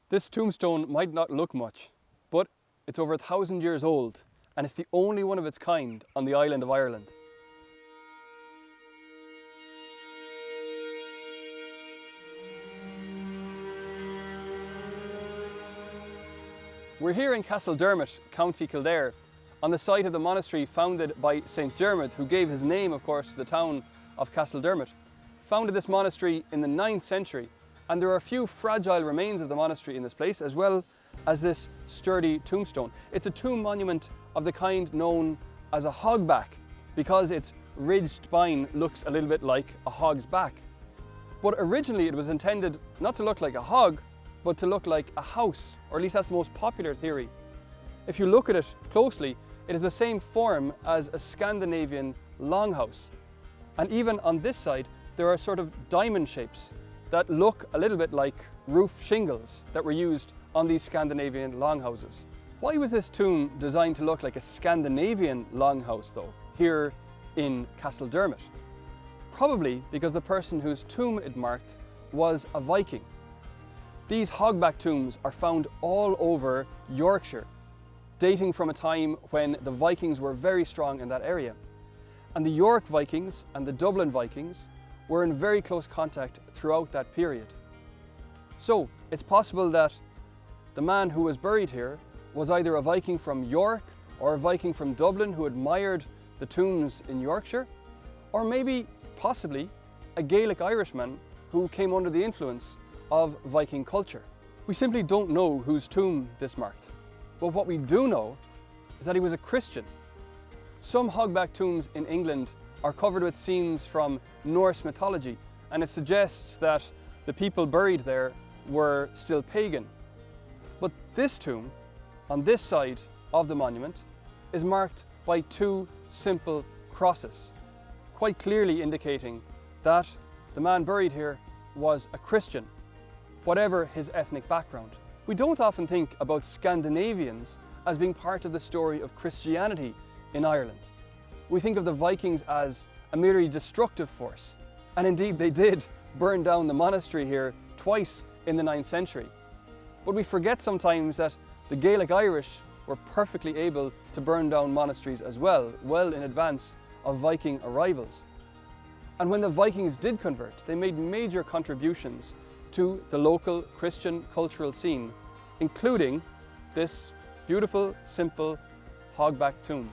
This tombstone might not look much, but it's over 1,000 years old and it's the only one of its kind on the island of Ireland. We're here in Castledermot, County Kildare, on the site of the monastery founded by St. Dermot, who gave his name, of course, to the town of Castledermot. Founded this monastery in the 9th century, and there are a few fragile remains of the monastery in this place, as well as this sturdy tombstone. It's a tomb monument of the kind known as a hogback, because its ridged spine looks a little bit like a hog's back. But originally it was intended not to look like a hog, but to look like a house, or at least that's the most popular theory. If you look at it closely, it is the same form as a Scandinavian longhouse. And even on this side, there are sort of diamond shapes that look a little bit like roof shingles that were used on these Scandinavian longhouses. Why was this tomb designed to look like a Scandinavian longhouse though, here in Castledermot? Probably because the person whose tomb it marked was a Viking. These hogback tombs are found all over Yorkshire, dating from a time when the Vikings were very strong in that area. And the York Vikings and the Dublin Vikings were in very close contact throughout that period. So it's possible that the man who was buried here was either a Viking from York or a Viking from Dublin who admired the tombs in Yorkshire, or maybe, possibly, a Gaelic Irishman who came under the influence of Viking culture. We simply don't know whose tomb this marked, but what we do know is that he was a Christian. Some hogback tombs in England are covered with scenes from Norse mythology, and it suggests that the people buried there were still pagan. But this tomb, on this side of the monument, is marked by two simple crosses, quite clearly indicating that the man buried here was a Christian, whatever his ethnic background. We don't often think about Scandinavians as being part of the story of Christianity in Ireland. We think of the Vikings as a merely destructive force, and indeed they did burn down the monastery here twice in the 9th century. But we forget sometimes that the Gaelic Irish were perfectly able to burn down monasteries as well in advance of Viking arrivals. And when the Vikings did convert, they made major contributions to the local Christian cultural scene, including this beautiful, simple hogback tomb.